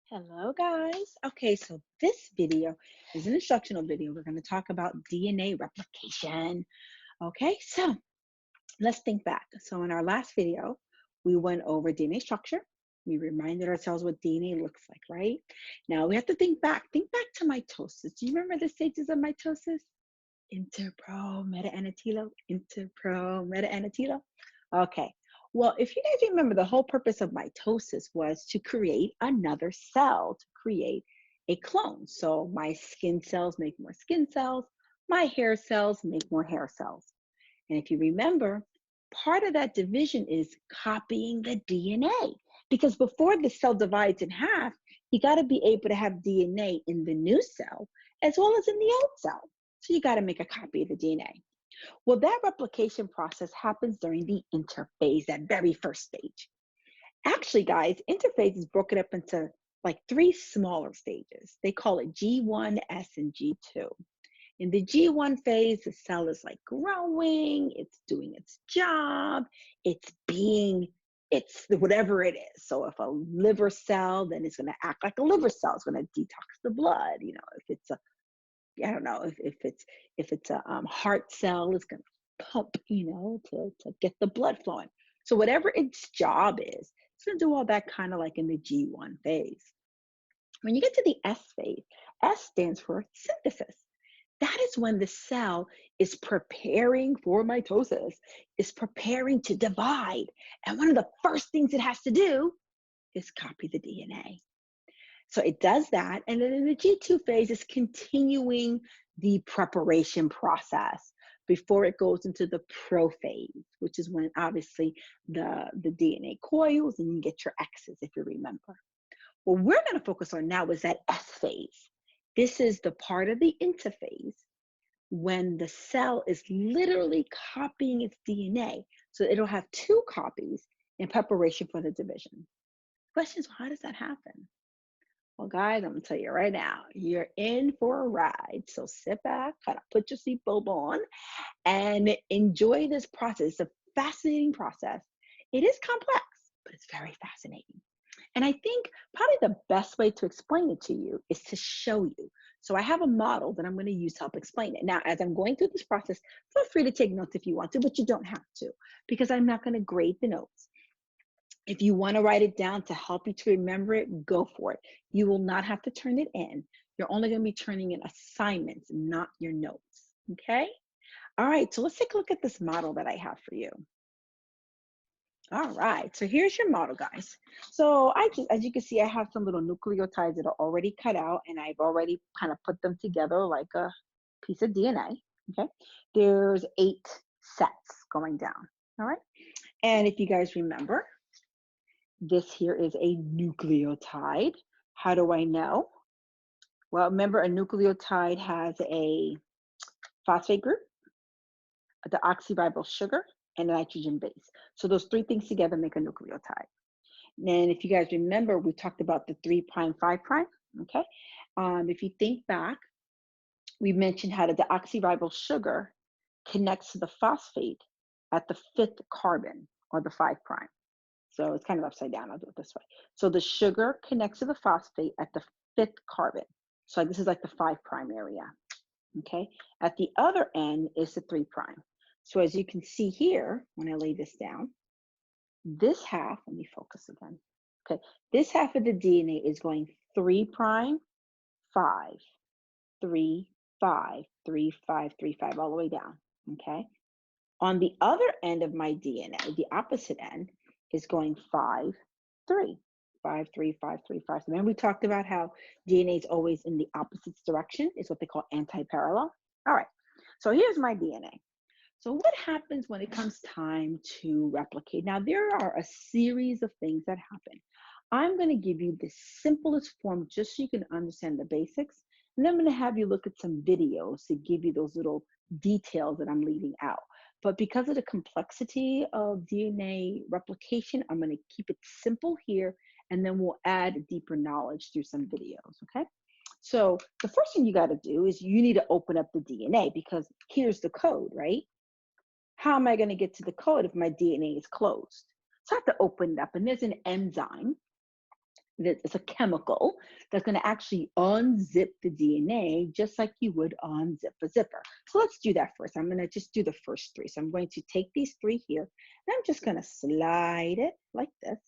Hello guys. Okay, so this video is an instructional video. We're going to talk about DNA replication. Okay, so let's think back. So in our last video, we went over DNA structure. We reminded ourselves what DNA looks like, right? Now we have to think back. Think back to mitosis. Do you remember the stages of mitosis? Interpro, meta-anatilo, interpro, meta-anatilo. Okay. Well, if you guys remember, the whole purpose of mitosis was to create another cell, to create a clone. So my skin cells make more skin cells, my hair cells make more hair cells. And if you remember, part of that division is copying the DNA. Because before the cell divides in half, you got to be able to have DNA in the new cell as well as in the old cell. So you got to make a copy of the DNA. Well, that replication process happens during the interphase, that very first stage. Actually, guys, interphase is broken up into like three smaller stages. They call it G1, S, and G2. In the G1 phase, the cell is like growing, it's doing its job, it's whatever it is. So if a liver cell, then it's going to act like a liver cell. It's going to detox the blood. If it's a I don't know if it's a heart cell, it's going to pump, to get the blood flowing. So whatever its job is, it's going to do all that kind of like in the G1 phase. When you get to the S phase, S stands for synthesis. That is when the cell is preparing for mitosis, is preparing to divide. And one of the first things it has to do is copy the DNA. So it does that. And then in the G2 phase, it's continuing the preparation process before it goes into the prophase, which is when obviously the DNA coils and you get your X's, if you remember. What we're going to focus on now is that S phase. This is the part of the interphase when the cell is literally copying its DNA. So it'll have two copies in preparation for the division. Questions, how does that happen? Well, guys, I'm going to tell you right now, you're in for a ride. So sit back, kind of put your seatbelt on, and enjoy this process. It's a fascinating process. It is complex, but it's very fascinating. And I think probably the best way to explain it to you is to show you. So I have a model that I'm going to use to help explain it. Now, as I'm going through this process, feel free to take notes if you want to, but you don't have to, because I'm not going to grade the notes. If you want to write it down to help you to remember it, go for it. You will not have to turn it in. You're only going to be turning in assignments, not your notes. Okay? All right, so let's take a look at this model that I have for you. All right, so here's your model, guys. So as you can see, I have some little nucleotides that are already cut out, and I've already kind of put them together like a piece of DNA, okay? There's 8 sets going down, all right? And if you guys remember, this here is a nucleotide. How do I know? Well, remember a nucleotide has a phosphate group, the deoxyribosyl sugar, and a nitrogen base. So those 3 things together make a nucleotide. And if you guys remember, we talked about the 3', 5', okay? If you think back, we mentioned how the deoxyribosyl sugar connects to the phosphate at the 5th carbon, or the 5'. So it's kind of upside down. I'll do it this way. So the sugar connects to the phosphate at the 5th carbon. So this is like the 5' area, okay? At the other end is the 3'. So as you can see here, when I lay this down, this half, let me focus again. Okay, this half of the DNA is going 3', 5, 3, 5, 3, 5, 3, 5, all the way down, okay? On the other end of my DNA, the opposite end, is going 5, 3, 5, 3, 5, 3, 5. So remember we talked about how DNA is always in the opposite direction, is what they call anti-parallel. All right, so here's my DNA. So what happens when it comes time to replicate? Now, there are a series of things that happen. I'm going to give you the simplest form just so you can understand the basics. And then I'm going to have you look at some videos to give you those little details that I'm leaving out. But because of the complexity of DNA replication, I'm going to keep it simple here, and then we'll add deeper knowledge through some videos, okay? So the first thing you got to do is you need to open up the DNA, because here's the code, right? How am I going to get to the code if my DNA is closed? So I have to open it up, and there's an enzyme It's a chemical that's going to actually unzip the DNA just like you would unzip a zipper. So let's do that first. I'm going to just do the first three. So I'm going to take these three here and I'm just going to slide it like this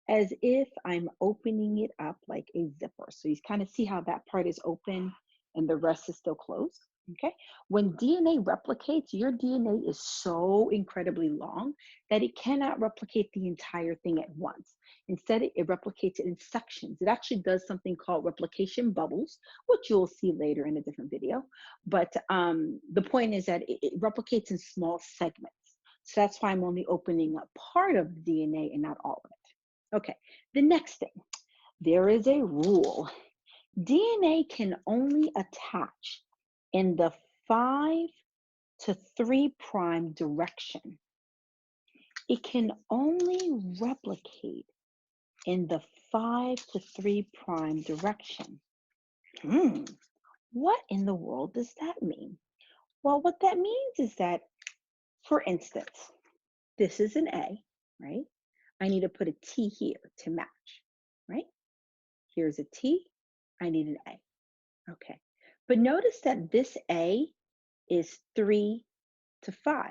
as if I'm opening it up like a zipper. So you kind of see how that part is open and the rest is still closed. Okay. When DNA replicates, your DNA is so incredibly long that it cannot replicate the entire thing at once. Instead, it replicates it in sections. It actually does something called replication bubbles, which you'll see later in a different video. But the point is that it replicates in small segments. So that's why I'm only opening up part of the DNA and not all of it. Okay, the next thing, there is a rule. DNA can only attach in the 5 to 3' direction. It can only replicate in the 5 to 3' direction. What in the world does that mean? Well, what that means is that, for instance, this is an A, right? I need to put a T here to match, right? Here's a T, I need an A. Okay, but notice that this A is 3 to 5.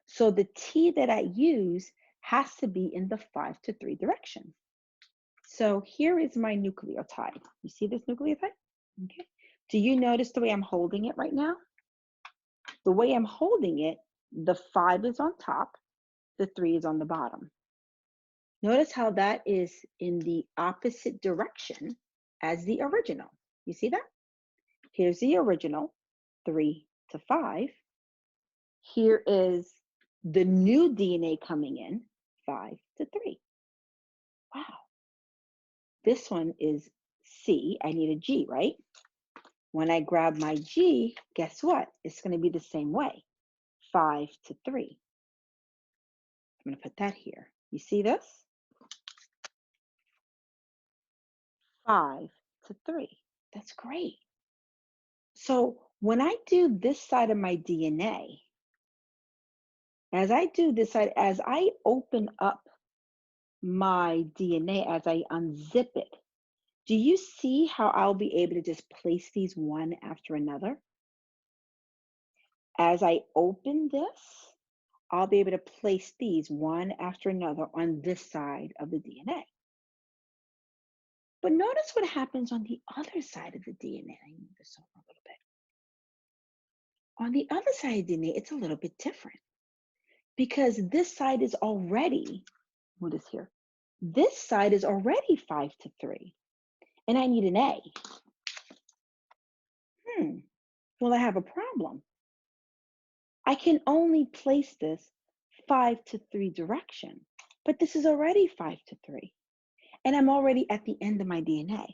So the T that I use has to be in the 5 to 3 direction. So here is my nucleotide. You see this nucleotide? Okay. Do you notice the way I'm holding it right now? The way I'm holding it, the 5 is on top, the 3 is on the bottom. Notice how that is in the opposite direction as the original. You see that? Here's the original, 3 to 5. Here is the new DNA coming in, 5 to 3. Wow. This one is C. I need a G, right? When I grab my G, guess what? It's going to be the same way, 5 to 3. I'm going to put that here. You see this? 5 to 3. That's great. So when I do this side of my DNA, as I do this side, as I open up my DNA, as I unzip it, do you see how I'll be able to just place these one after another? As I open this, I'll be able to place these one after another on this side of the DNA. But notice what happens on the other side of the DNA. I move this over a little bit. On the other side of DNA, it's a little bit different because this side is already, what is here? This side is already 5 to 3, and I need an A. Well, I have a problem. I can only place this 5 to 3 direction, but this is already 5 to 3, and I'm already at the end of my DNA.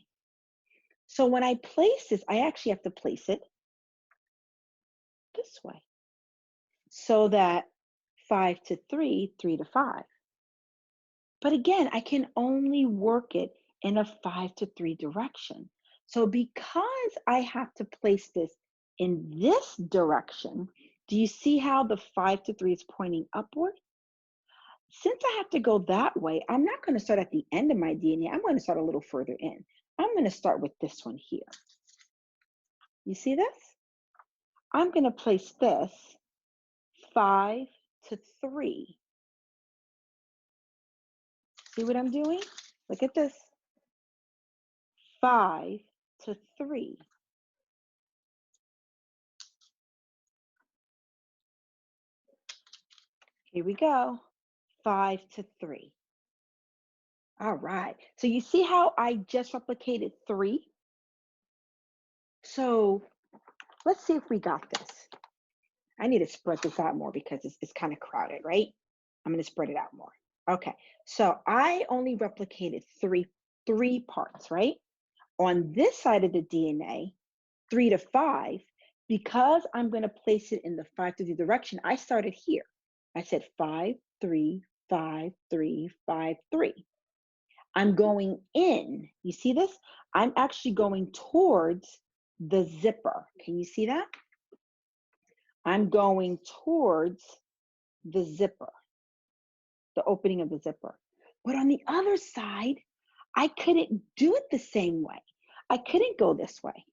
So when I place this, I actually have to place it this way so that 5 to 3, 3 to 5. But again, I can only work it in a 5 to 3 direction. So because I have to place this in this direction, do you see how the 5 to 3 is pointing upward? Since I have to go that way, I'm not going to start at the end of my DNA. I'm going to start a little further in. I'm going to start with this one here. You see this? I'm going to place this 5 to 3. See what I'm doing? Look at this. 5 to 3. Here we go. 5 to 3. All right. So you see how I just replicated 3? So let's see if we got this. I need to spread this out more because it's kind of crowded, right? I'm going to spread it out more. Okay. So I only replicated three parts, right? On this side of the DNA, 3 to 5, because I'm going to place it in the 5 to 3 direction, I started here. I said 5, 3, 5, 3, 5, 3. I'm going in. You see this? I'm actually going towards the zipper. Can you see that? I'm going towards the zipper, the opening of the zipper. But on the other side, I couldn't do it the same way. I couldn't go this way.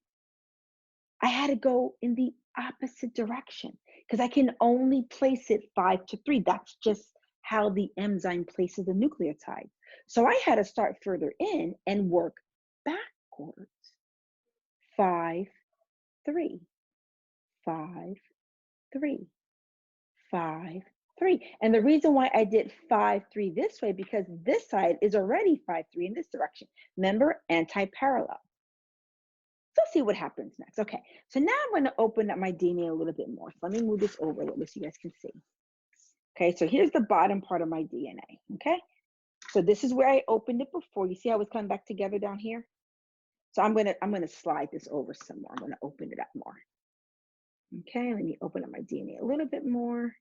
I had to go in the opposite direction because I can only place it 5 to 3. That's just how the enzyme places the nucleotide. So I had to start further in and work backwards. 5, 3, 5, 3, 5, 3. And the reason why I did 5, 3 this way, because this side is already 5, 3 in this direction. Remember, anti-parallel. So let's see what happens next. Okay, so now I'm going to open up my DNA a little bit more. So let me move this over a little bit so you guys can see. Okay, so here's the bottom part of my DNA. Okay, so this is where I opened it before. You see how it's coming back together down here? So I'm gonna slide this over some more. I'm gonna open it up more. Okay, let me open up my DNA a little bit more.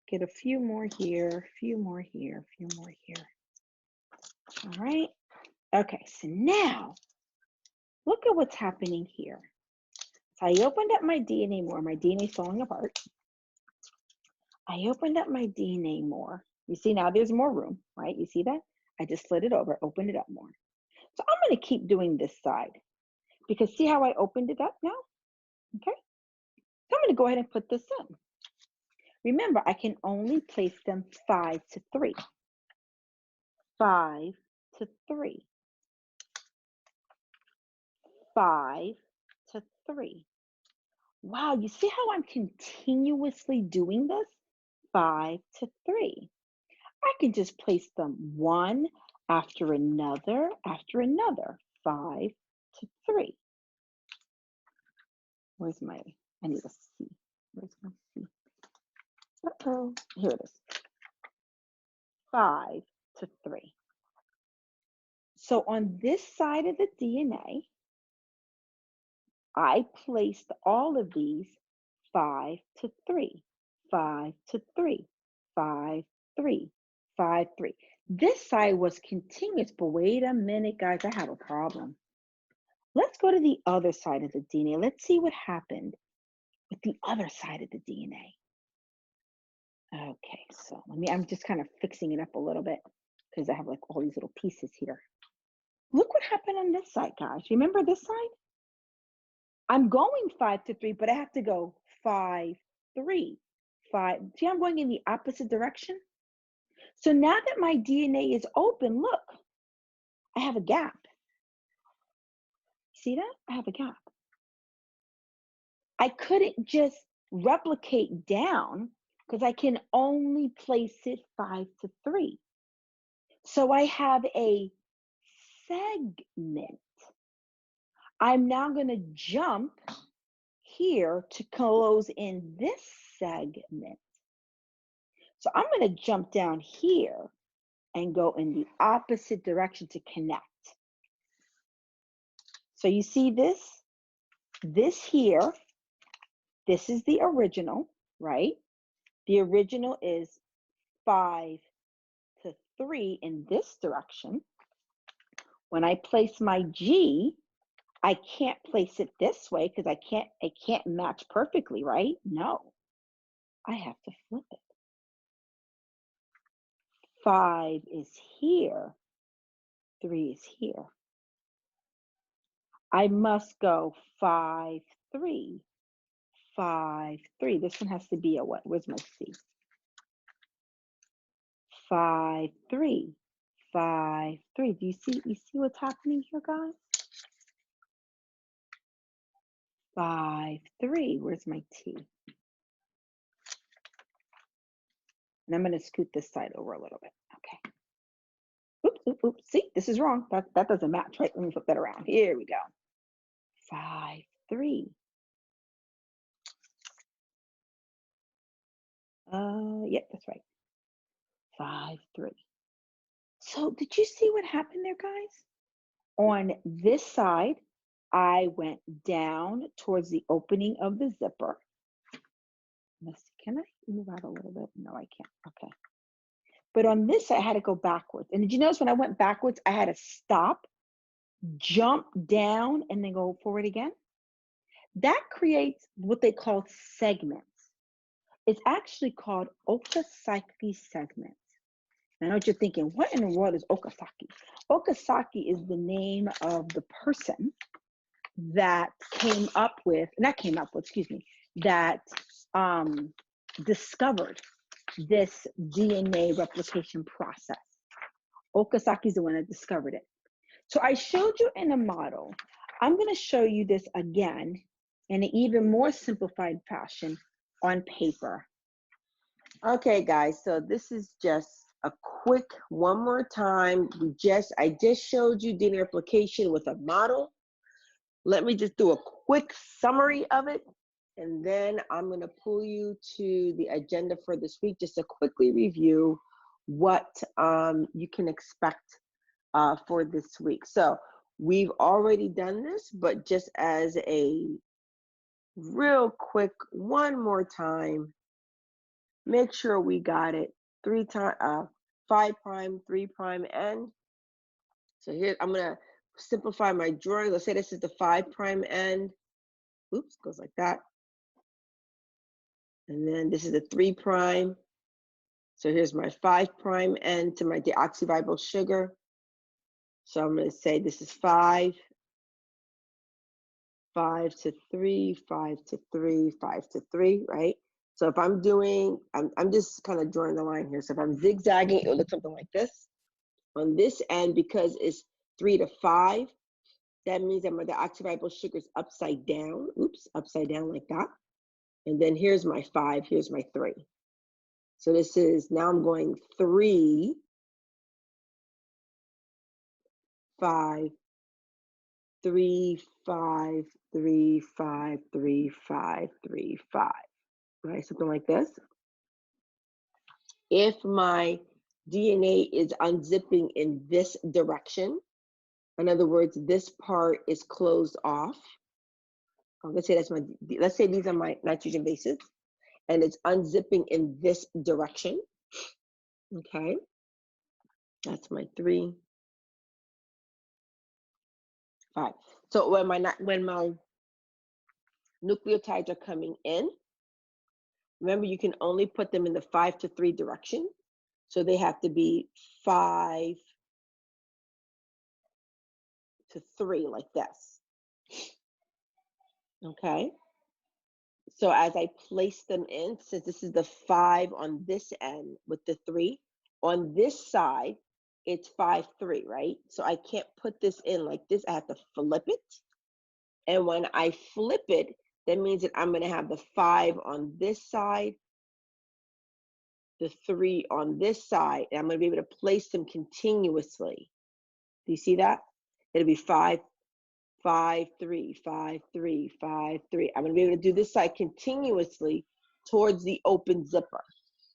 Get a few more here, a few more here, a few more here. All right. Okay, so now look at what's happening here. So I opened up my DNA more. My DNA is falling apart. I opened up my DNA more. You see now there's more room, right? You see that? I just slid it over, opened it up more. So I'm going to keep doing this side because see how I opened it up now? Okay. So I'm going to go ahead and put this in. Remember, I can only place them 5 to 3. 5 to 3. 5 to 3. Wow, you see how I'm continuously doing this? 5 to 3. I can just place them one after another, 5 to 3. Where's my, I need a C. Where's my C? Uh-oh, here it is. 5 to 3. So on this side of the DNA, I placed all of these 5 to 3, 5 to 3, 5, 3, 5, 3. This side was continuous, but wait a minute, guys, I have a problem. Let's go to the other side of the DNA. Let's see what happened with the other side of the DNA. Okay, so I'm just kind of fixing it up a little bit because I have like all these little pieces here. Look what happened on this side, guys. Remember this side? I'm going 5 to 3, but I have to go 5, 3, 5. See, I'm going in the opposite direction. So now that my DNA is open, look, I have a gap. See that? I have a gap. I couldn't just replicate down because I can only place it 5 to 3. So I have a segment. I'm now going to jump here to close in this segment. So I'm going to jump down here and go in the opposite direction to connect. So you see this? This here, this is the original, right? The original is 5 to 3 in this direction. When I place my G, I can't place it this way because it can't match perfectly, right? No, I have to flip it. 5 is here, 3 is here. I must go 5, 3, 5, 3. This one has to be a what? Where's my C? 5, 3, 5, 3. Do you see what's happening here, guys? 5, 3. Where's my T? And I'm going to scoot this side over a little bit. Okay. Oops, oops, oops. See, this is wrong. That doesn't match, right? Let me flip that around. Here we go. 5, 3. Yep, that's right. 5, 3. So did you see what happened there, guys? On this side, I went down towards the opening of the zipper. Let's see, can I move out a little bit? No, I can't. Okay. But on this, I had to go backwards. And did you notice when I went backwards, I had to stop, jump down, and then go forward again? That creates what they call segments. It's actually called octocyclic segments. I know what you're thinking. What in the world is Okazaki? Okazaki is the name of the person that came up with, not came up with, excuse me, that discovered this DNA replication process. Okazaki is the one that discovered it. So I showed you in a model. I'm going to show you this again in an even more simplified fashion on paper. Okay, guys, so this is just a quick one more time. I just showed you DNA replication with a model. Let me just do a quick summary of it, and then I'm going to pull you to the agenda for this week just to quickly review what you can expect for this week. So we've already done this, but just as a real quick one more time, make sure we got it 5 prime, 3 prime end. So here I'm gonna simplify my drawing. Let's say this is the 5 prime end. Oops, goes like that. And then this is the 3 prime. So here's my 5 prime end to my deoxyribosyl sugar. So I'm gonna say this is 5, 5 to 3, 5 to 3, 5 to 3, right? So if I'm doing, I'm just kind of drawing the line here. So if I'm zigzagging, it will look something like this. On this end, because it's 3 to 5, that means that my deoxyribosyl sugar is upside down. Oops, upside down like that. And then here's my 5, here's my 3. So this is, now I'm going 3, 5, 3, 5, 3, 5, 3, 5, 3, 5, right? Something like this. If my DNA is unzipping in this direction, in other words, this part is closed off. Let's say let's say these are my nitrogen bases, and it's unzipping in this direction. Okay, that's my 3, 5. So when my nucleotides are coming in, remember you can only put them in the 5 to 3 direction. So they have to be 5 to 3 like this. Okay. So as I place them in, since this is the 5 on this end with the 3, on this side, it's 5, 3, right? So I can't put this in like this. I have to flip it. And when I flip it, that means that I'm going to have the 5 on this side, the 3 on this side, and I'm going to be able to place them continuously. Do you see that? It'll be 5, 5, 3, 5, 3, 5, 3. I'm going to be able to do this side continuously towards the open zipper.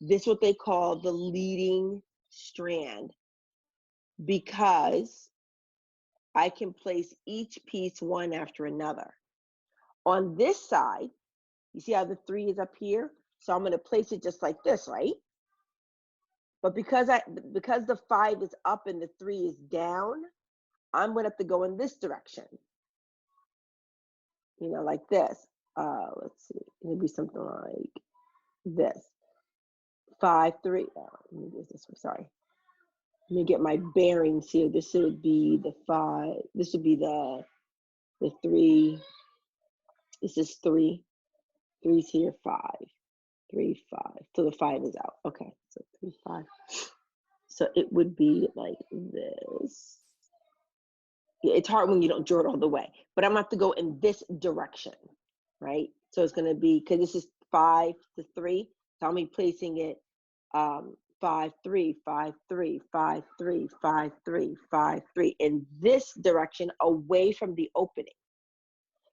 This is what they call the leading strand, because I can place each piece one after another. On this side, you see how the 3 is up here? So I'm going to place it just like this, right? But because the 5 is up and the 3 is down, I'm going to have to go in this direction. You know, like this. Let's see, maybe something like this. 5, 3. Oh, let me do this one. Sorry. Let me get my bearings here. This would be the 5. This would be the 3. This is 3. 3's here. 5. 3, 5. So the 5 is out. Okay. So 3, 5. So it would be like this. Yeah, it's hard when you don't draw it all the way, but I'm gonna have to go in this direction, right? So it's gonna be, because this is 5 to 3, so I'm gonna be placing it 5, 3, 5, 3, 5, 3, 5, 3, 5, 3 in this direction away from the opening.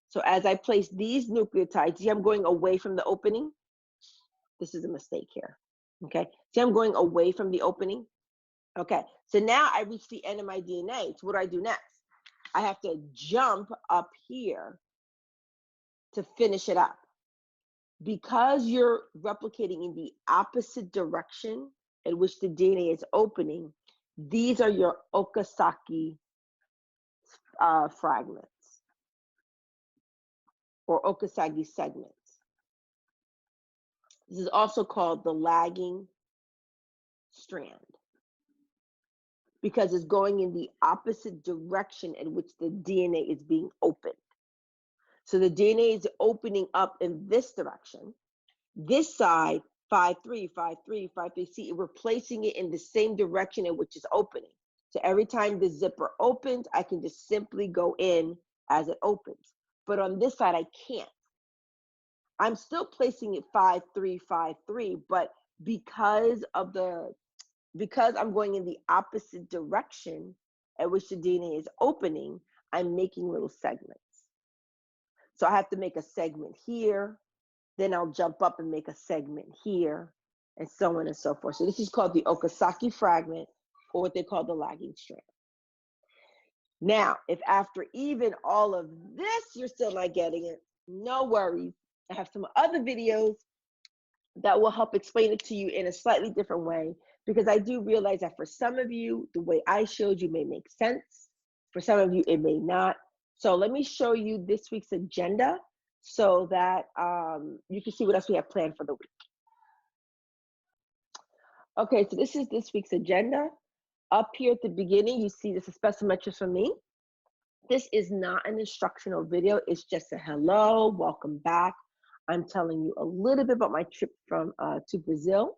So as I place these nucleotides, see I'm going away from the opening? This is a mistake here, okay? See I'm going away from the opening? Okay, so now I reach the end of my DNA. So what do I do next? I have to jump up here to finish it up. Because you're replicating in the opposite direction in which the DNA is opening, these are your Okazaki fragments or Okazaki segments. This is also called the lagging strand. because it's going in the opposite direction in which the DNA is being opened. So the DNA is opening up in this direction. This side, 5, 3, 5, 3, 5, 3. See, we're placing it in the same direction in which it's opening. So every time the zipper opens, I can just simply go in as it opens. But on this side, I can't. I'm still placing it 5, 3, 5, 3, but because I'm going in the opposite direction at which the DNA is opening, I'm making little segments. So I have to make a segment here, then I'll jump up and make a segment here, and so on and so forth. So this is called the Okazaki fragment, or what they call the lagging strand. Now, if after even all of this, you're still not getting it, no worries. I have some other videos that will help explain it to you in a slightly different way, because I do realize that for some of you, the way I showed you may make sense. For some of you, it may not. So let me show you this week's agenda so that you can see what else we have planned for the week. Okay, so this is this week's agenda. Up here at the beginning, you see this is special metrics from me. This is not an instructional video. It's just a hello, welcome back. I'm telling you a little bit about my trip from to Brazil.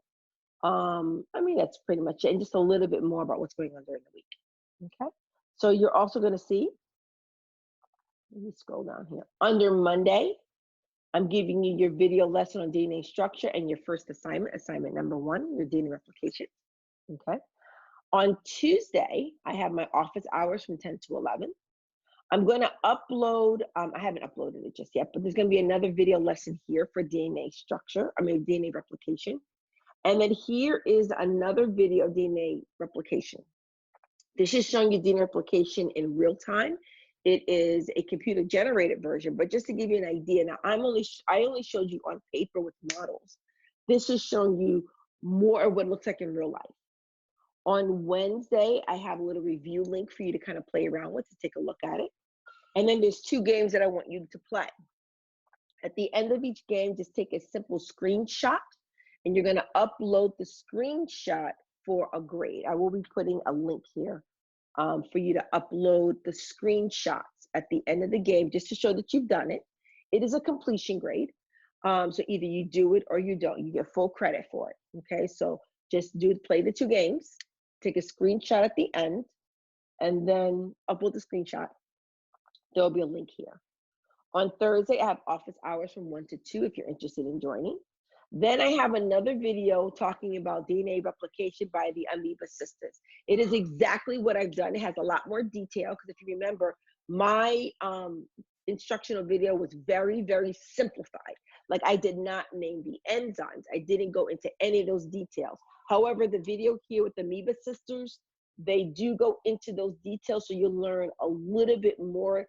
I mean, that's pretty much it, and just a little bit more about what's going on during the week. Okay, so you're also going to see, let me scroll down here. Under Monday, I'm giving you your video lesson on DNA structure and your first assignment number 1, your DNA replication. Okay. On Tuesday, I have my office hours from 10 to 11. I'm going to upload, I haven't uploaded it just yet, but there's going to be another video lesson here for DNA structure, DNA replication. And then here is another video of DNA replication. This is showing you DNA replication in real time. It is a computer generated version, but just to give you an idea, now I only showed you on paper with models. This is showing you more of what it looks like in real life. On Wednesday, I have a little review link for you to kind of play around with, to take a look at it. And then there's 2 games that I want you to play. At the end of each game, just take a simple screenshot, and you're going to upload the screenshot for a grade. I will be putting a link here for you to upload the screenshots at the end of the game, just to show that you've done it. It is a completion grade. So either you do it or you don't. You get full credit for it. Okay, so just play the 2 games, take a screenshot at the end, and then upload the screenshot. There'll be a link here. On Thursday, I have office hours from 1 to 2 if you're interested in joining. Then I have another video talking about DNA replication by the Amoeba sisters. It is exactly what I've done. It has a lot more detail, because if you remember, my instructional video was very, very simplified. Like, I did not name the enzymes. I didn't go into any of those details. However, the video here with the Amoeba sisters, they do go into those details, so you'll learn a little bit more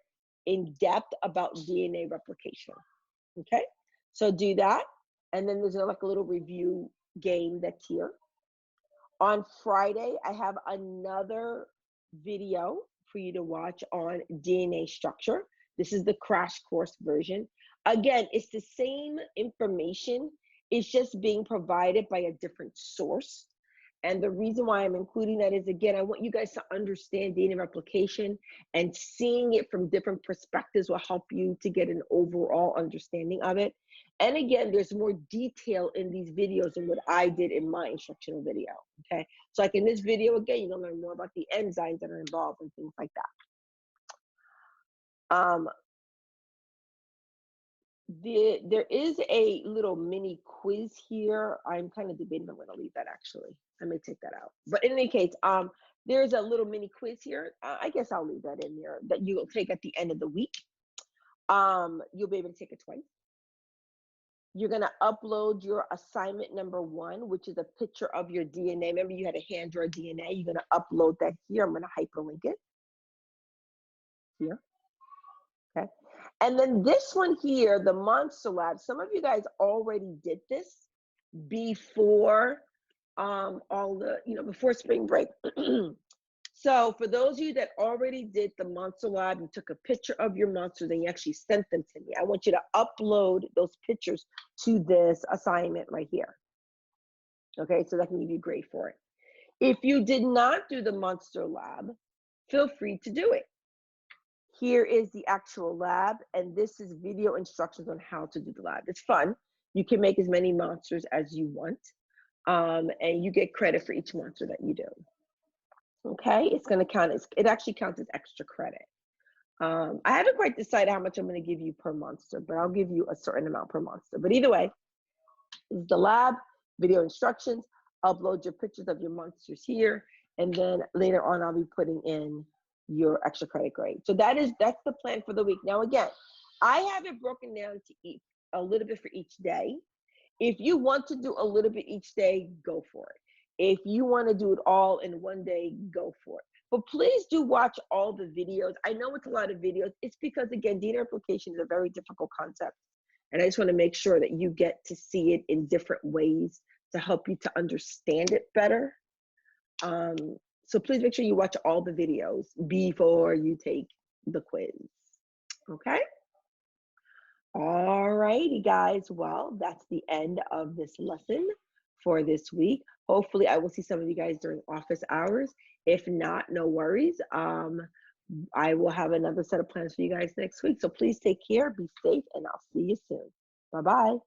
in depth about DNA replication. Okay, so do that. And then there's like a little review game that's here. On Friday, I have another video for you to watch on DNA structure. This is the crash course version. Again, it's the same information. It's just being provided by a different source. And the reason why I'm including that is, again, I want you guys to understand DNA replication, and seeing it from different perspectives will help you to get an overall understanding of it. And again, there's more detail in these videos than what I did in my instructional video, okay? So like in this video, again, you're gonna learn more about the enzymes that are involved and things like that. There is a little mini quiz here. I'm kind of debating if I'm going to leave that, actually. I may take that out. But in any case, there's a little mini quiz here. I guess I'll leave that in there, that you'll take at the end of the week. You'll be able to take it twice. You're going to upload your assignment number 1, which is a picture of your DNA. Remember, you had a hand-drawn DNA. You're going to upload that here. I'm going to hyperlink it here. Okay. And then this one here, the Monster Lab, some of you guys already did this before before spring break. So for those of you that already did the Monster Lab, you took a picture of your monsters and you actually sent them to me. I want you to upload those pictures to this assignment right here. Okay, so that can give you a grade for it. If you did not do the monster lab, feel free to do it. Here is the actual lab, and this is video instructions on how to do the lab. It's fun. You can make as many monsters as you want, and you get credit for each monster that you do. Okay, it's going to count as, it actually counts as extra credit. I haven't quite decided how much I'm going to give you per monster, but I'll give you a certain amount per monster. But either way, this is the lab, video instructions, upload your pictures of your monsters here, and then later on I'll be putting in your extra credit grade. So that's the plan for the week. Now again, I have it broken down to eat a little bit for each day. If you want to do a little bit each day, go for it. If you want to do it all in one day, go for it. But please do watch all the videos. I know it's a lot of videos. It's because, again, data replication is a very difficult concept. And I just want to make sure that you get to see it in different ways to help you to understand it better. So please make sure you watch all the videos before you take the quiz. Okay? All righty, guys. Well, that's the end of this lesson for this week. Hopefully, I will see some of you guys during office hours. If not, no worries. I will have another set of plans for you guys next week. So please take care, be safe, and I'll see you soon. Bye-bye.